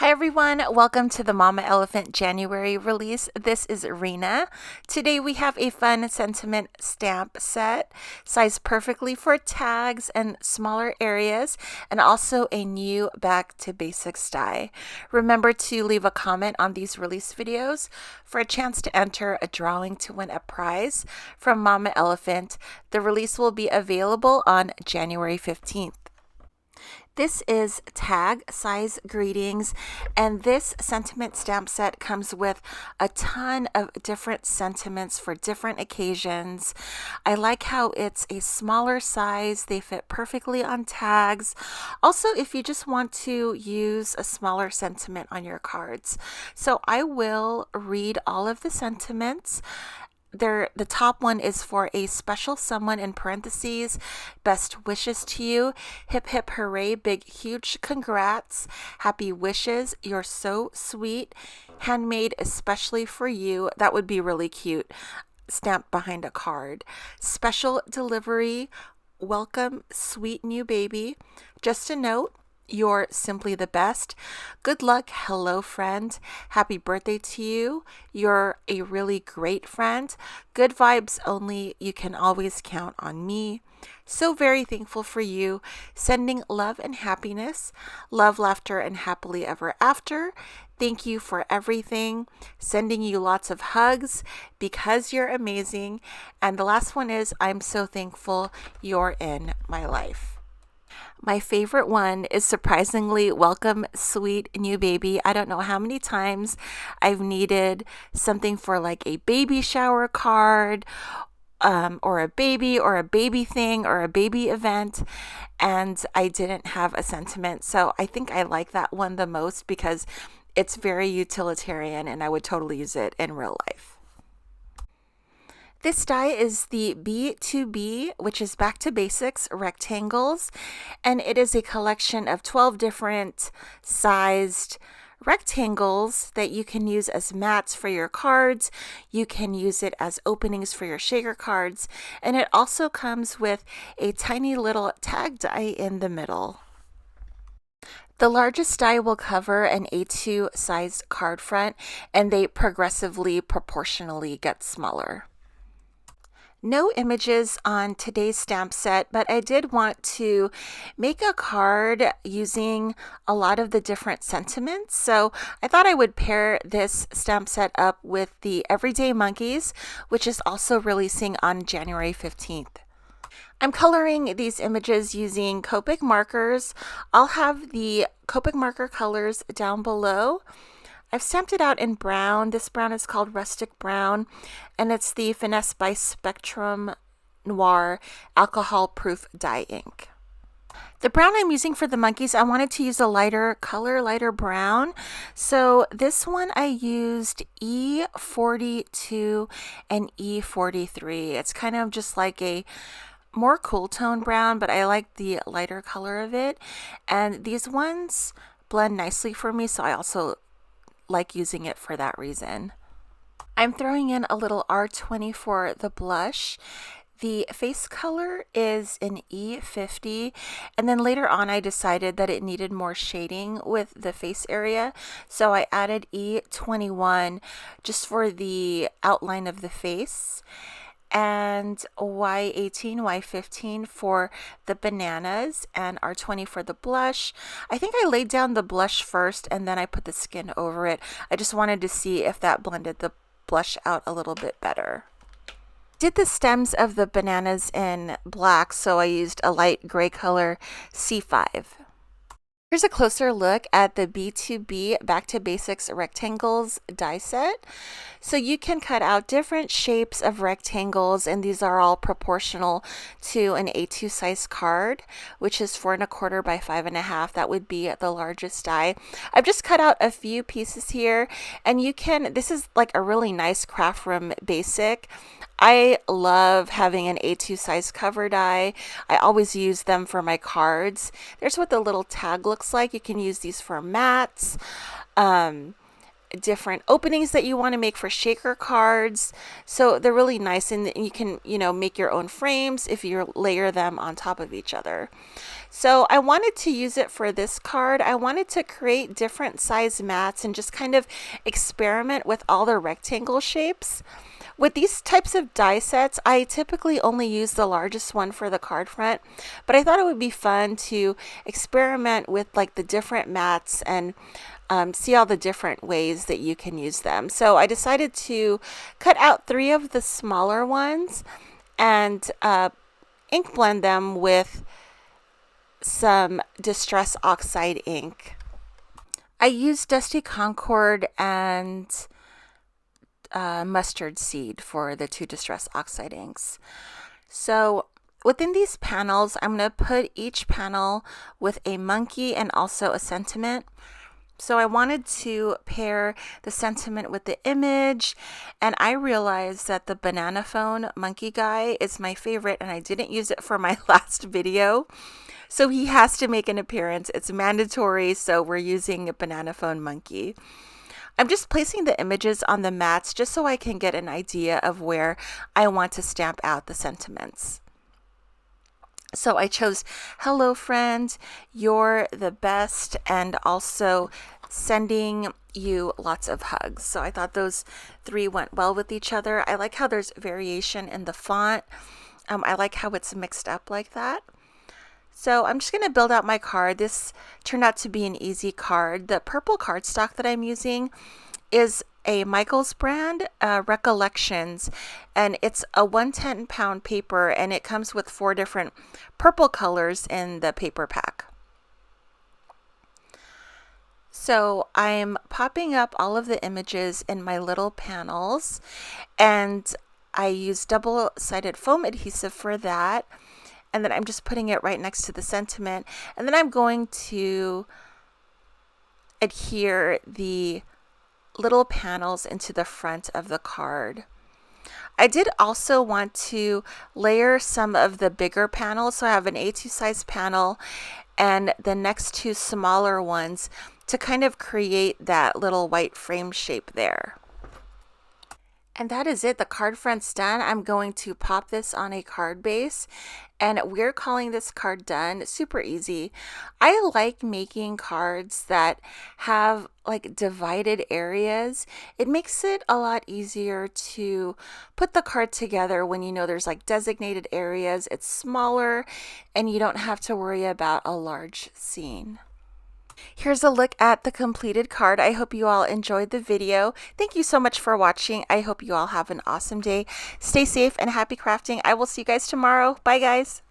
Hi everyone, welcome to the Mama Elephant January release. This is Rena. Today we have a fun sentiment stamp set, sized perfectly for tags and smaller areas, and also a new back to basics die. Remember to leave a comment on these release videos for a chance to enter a drawing to win a prize from Mama Elephant. The release will be available on January 15th. This is tag size greetings, and this sentiment stamp set comes with a ton of different sentiments for different occasions. I like how it's a smaller size. They fit perfectly on tags. Also, if you just want to use a smaller sentiment on your cards. So I will read all of the sentiments. The top one is for a special someone in parentheses. Best wishes to you. Hip hip hooray, big huge congrats. Happy wishes. You're so sweet. Handmade especially for you. That would be really cute. Stamped behind a card. Special delivery. Welcome, sweet new baby. Just a note. You're simply the best. Good luck. Hello, friend. Happy birthday to you. You're a really great friend. Good vibes only. You can always count on me. So very thankful for you. Sending love and happiness. Love, laughter, and happily ever after. Thank you for everything. Sending you lots of hugs because you're amazing. And the last one is, I'm so thankful you're in my life. My favorite one is surprisingly welcome, sweet new baby. I don't know how many times I've needed something for like a baby shower card, or a baby thing or a baby event, and I didn't have a sentiment. So I think I like that one the most because it's very utilitarian and I would totally use it in real life. This die is the B2B, which is Back to Basics Rectangles, and it is a collection of 12 different sized rectangles that you can use as mats for your cards. You can use it as openings for your shaker cards, and it also comes with a tiny little tag die in the middle. The largest die will cover an A2 sized card front, and they progressively proportionally get smaller. No images on today's stamp set, but I did want to make a card using a lot of the different sentiments. So I thought I would pair this stamp set up with the Everyday Monkeys, which is also releasing on January 15th. I'm coloring these images using Copic Markers. I'll have the Copic marker colors down below. I've stamped it out in brown. This brown is called Rustic Brown, and it's the Finesse by Spectrum Noir alcohol-proof dye ink. The brown I'm using for the monkeys, I wanted to use a lighter color, lighter brown. So this one I used E42 and E43. It's kind of just like a more cool tone brown, but I like the lighter color of it. And these ones blend nicely for me, so I also like using it for that reason. I'm throwing in a little R20 for the blush. The face color is an E50, and then later on I decided that it needed more shading with the face area, so I added E21 just for the outline of the face, and Y18, Y15 for the bananas, and R20 for the blush. I think I laid down the blush first and then I put the skin over it. I just wanted to see if that blended the blush out a little bit better. Did the stems of the bananas in black, so I used a light gray color C5. Here's a closer look at the B2B Back to Basics Rectangles die set. So you can cut out different shapes of rectangles, and these are all proportional to an A2 size card, which is 4 1/4 by 5 1/2. That would be the largest die. I've just cut out a few pieces here, and you can, this is like a really nice craft room basic. I love having an A2 size cover die. I always use them for my cards. There's what the little tag looks like. You can use these for mats. different openings that you want to make for shaker cards. So they're really nice, and you can, make your own frames if you layer them on top of each other. So I wanted to use it for this card. I wanted to create different size mats and just kind of experiment with all the rectangle shapes. With these types of die sets, I typically only use the largest one for the card front, but I thought it would be fun to experiment with like the different mats and see all the different ways that you can use them. So I decided to cut out 3 of the smaller ones and ink blend them with some Distress Oxide ink. I used Dusty Concord and mustard seed for the 2 Distress Oxide inks. So within these panels, I'm going to put each panel with a monkey and also a sentiment. So I wanted to pair the sentiment with the image, and I realized that the banana phone monkey guy is my favorite, and I didn't use it for my last video. So he has to make an appearance. It's mandatory, so we're using a banana phone monkey. I'm just placing the images on the mats just so I can get an idea of where I want to stamp out the sentiments. So I chose "Hello friend, you're the best," and also "sending you lots of hugs." So I thought those 3 went well with each other. I like how there's variation in the font. I like how it's mixed up like that. So I'm just going to build out my card. This turned out to be an easy card. The purple cardstock that I'm using is a Michaels brand, Recollections, and it's a 110-pound paper, and it comes with 4 different purple colors in the paper pack. So I'm popping up all of the images in my little panels, and I use double-sided foam adhesive for that. And then I'm just putting it right next to the sentiment. And then I'm going to adhere the little panels into the front of the card. I did also want to layer some of the bigger panels. So I have an A2 size panel and the next 2 smaller ones to kind of create that little white frame shape there. And that is it. The card front's done. I'm going to pop this on a card base, and we're calling this card done. Super easy. I like making cards that have like divided areas. It makes it a lot easier to put the card together when you know there's like designated areas. It's smaller and you don't have to worry about a large scene. Here's a look at the completed card. I hope you all enjoyed the video. Thank you so much for watching. I hope you all have an awesome day. Stay safe and happy crafting. I will see you guys tomorrow. Bye, guys.